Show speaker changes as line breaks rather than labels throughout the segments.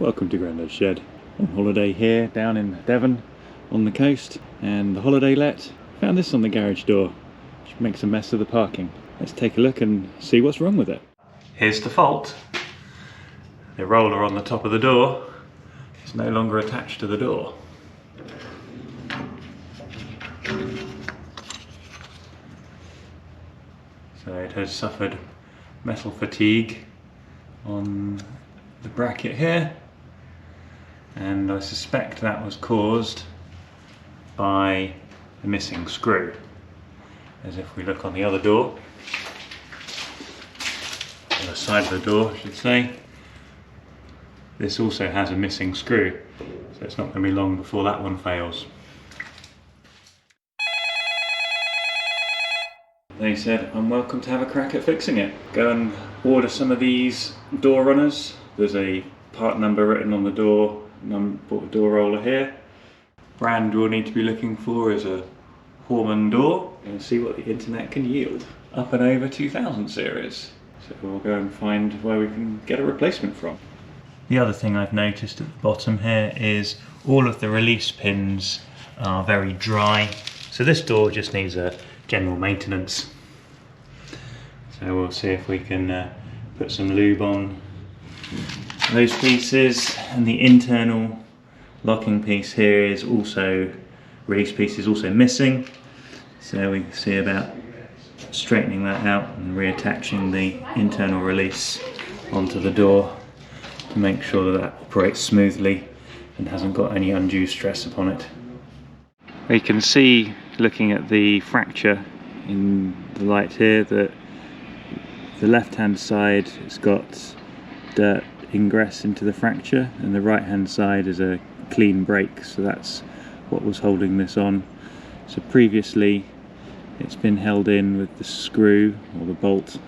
Welcome to Grandad's Shed. On holiday here down in Devon on the coast, and the holiday let found this on the garage door, which makes a mess of the parking. Let's take a look and see what's wrong with it. Here's the fault. The roller on the top of the door is no longer attached to the door. So it has suffered metal fatigue on the bracket here, and I suspect that was caused by the missing screw. As if we look on the other door, on the side of the door I should say, this also has a missing screw, so it's not going to be long before that one fails. They said I'm welcome to have a crack at fixing it. Go and order some of these door runners. There's a part number written on the door, door roller here. Brand you'll need to be looking for is a Hormann door, and see what the internet can yield. Up and over 2000 series. So we'll go and find where we can get a replacement from. The other thing I've noticed at the bottom here is all of the release pins are very dry. So this door just needs a general maintenance. So we'll see if we can put some lube on those pieces, and the internal locking piece here is also, release piece is also missing. So we can see about straightening that out and reattaching the internal release onto the door to make sure that that operates smoothly and hasn't got any undue stress upon it. You can see, looking at the fracture in the light here, that the left hand side has got dirt ingress into the fracture, and the right hand side is a clean break, so that's what was holding this on. So previously it's been held in with the screw or the bolt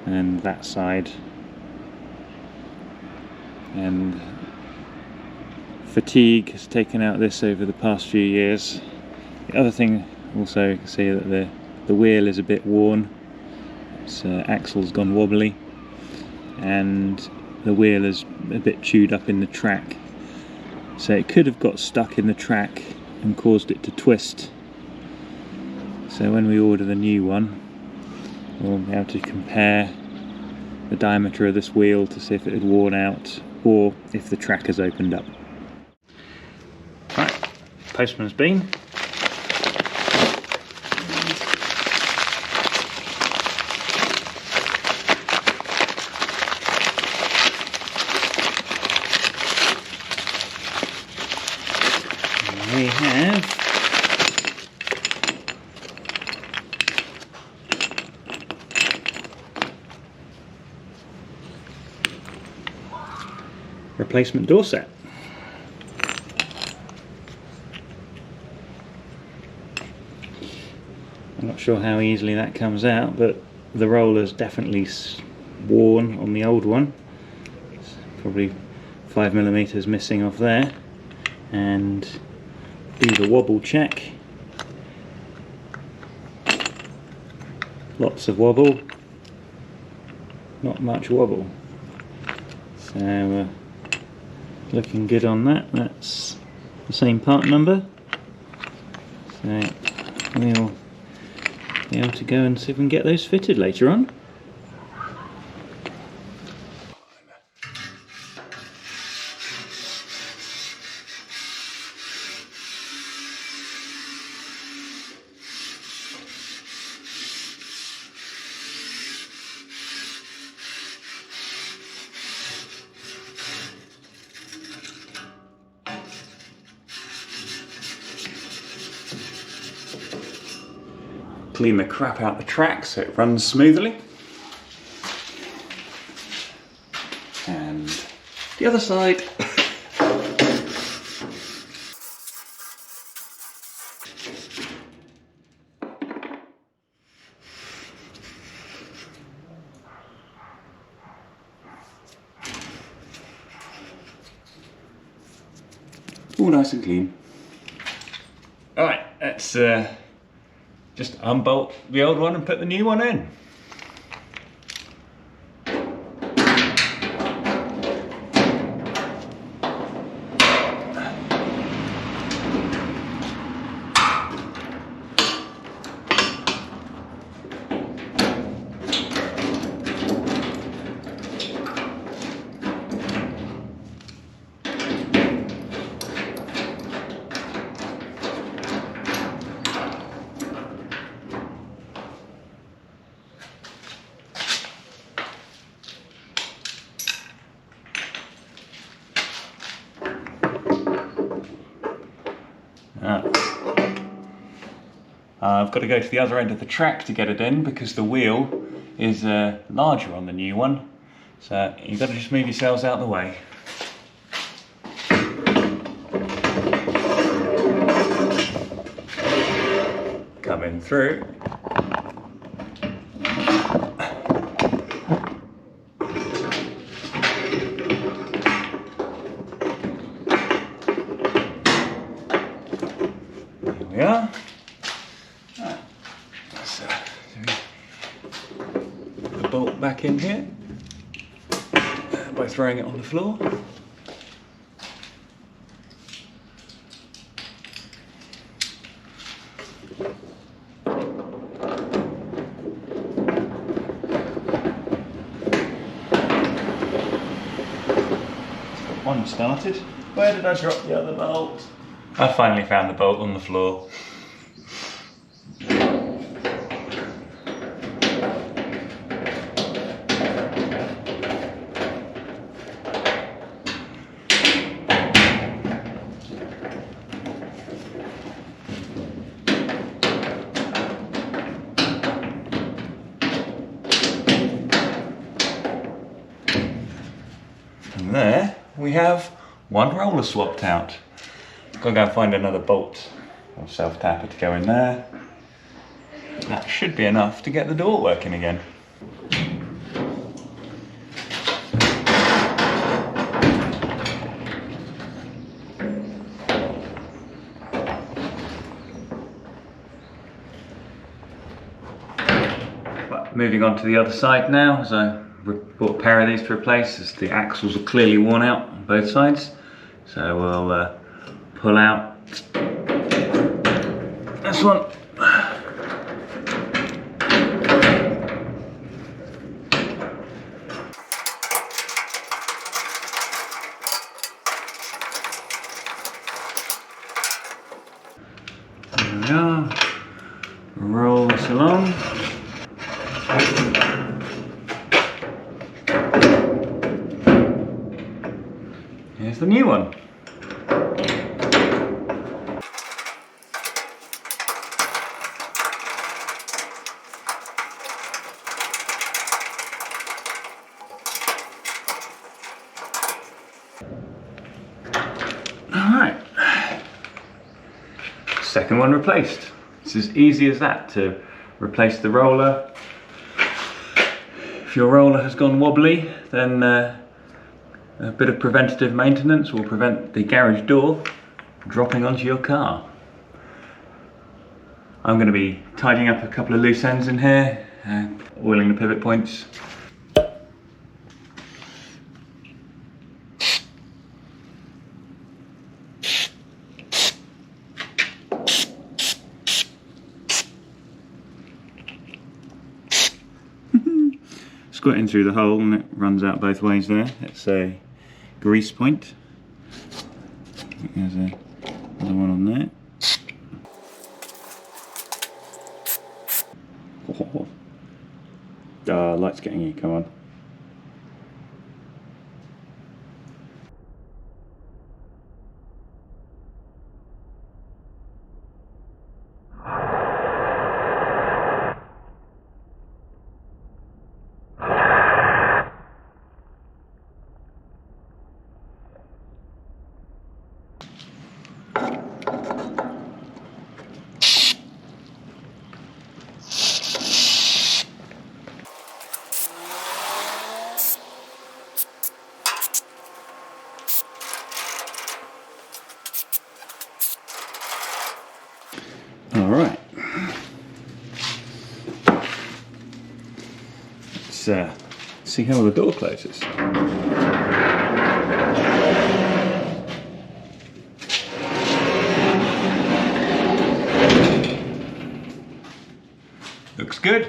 and that side, and fatigue has taken out this over the past few years. The other thing also, you can see that the wheel is a bit worn. Its axle's gone wobbly, and the wheel is a bit chewed up in the track, so it could have got stuck in the track and caused it to twist. So when we order the new one, we'll be able to compare the diameter of this wheel to see if it had worn out or if the track has opened up. Right, postman's been. We have replacement door set. I'm not sure how easily that comes out, but the roller's definitely worn on the old one. It's probably 5mm missing off there, and do the wobble check. Lots of wobble, not much wobble. So looking good on that. That's the same part number. So we'll be able to go and see if we can get those fitted later on. Clean the crap out the track so it runs smoothly. And the other side. All nice and clean. Alright, let's just unbolt the old one and put the new one in. I've got to go to the other end of the track to get it in because the wheel is larger on the new one. So you've got to just move yourselves out of the way. Coming through. There we are. Let's put the bolt back in here by throwing it on the floor. One started. Where did I drop the other bolt? I finally found the bolt on the floor. And there we have one roller swapped out. Gotta go and find another bolt or self-tapper to go in there. That should be enough to get the door working again. But moving on to the other side now, as I bought a pair of these to replace, as the axles are clearly worn out on both sides. So we'll pull out this one. There we are. Roll this along. Here's the new one. Alright. Second one replaced. It's as easy as that to replace the roller. If your roller has gone wobbly, then a bit of preventative maintenance will prevent the garage door dropping onto your car. I'm going to be tidying up a couple of loose ends in here, oiling the pivot points. Squirting through the hole and it runs out both ways there. It's a grease point. There's another one on there. Light's getting you, come on. Alright, let's see how the door closes. Looks good.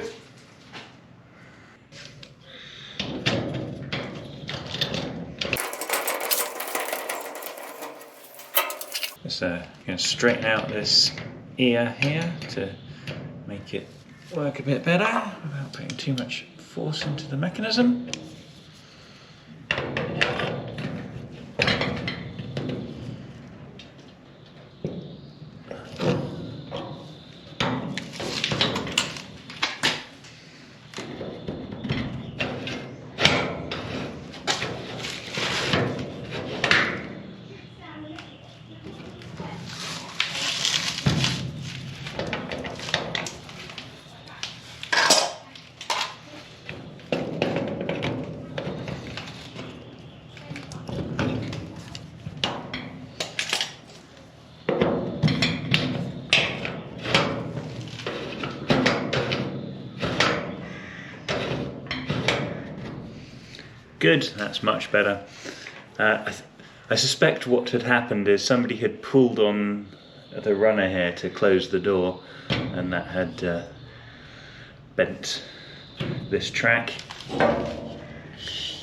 Just going to straighten out this ear here to make it work a bit better without putting too much force into the mechanism. Good, that's much better. I suspect what had happened is somebody had pulled on the runner here to close the door, and that had bent this track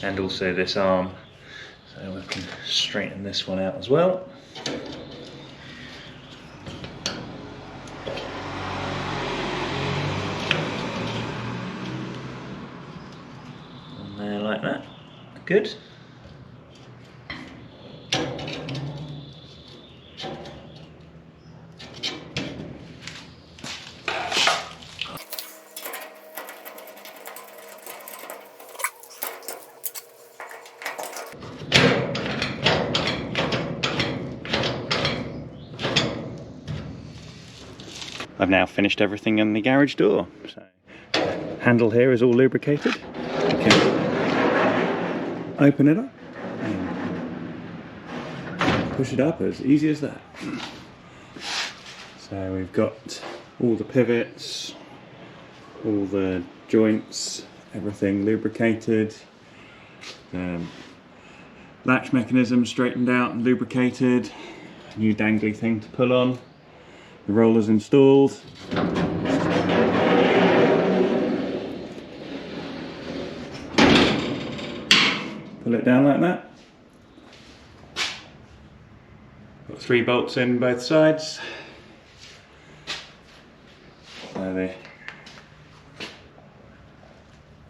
and also this arm. So we can straighten this one out as well. And there, like that. Good. I've now finished everything on the garage door. So the handle here is all lubricated. You can open it up and push it up as easy as that. So we've got all the pivots, all the joints, everything lubricated. The latch mechanism straightened out and lubricated. A new dangly thing to pull on. The roller's installed. Pull it down like that. Got 3 bolts in both sides. So the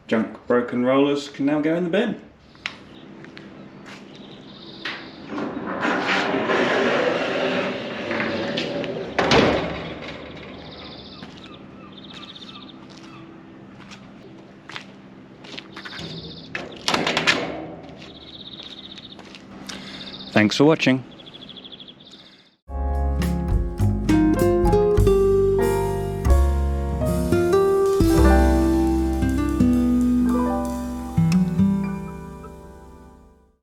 junk broken rollers can now go in the bin. Thanks for watching.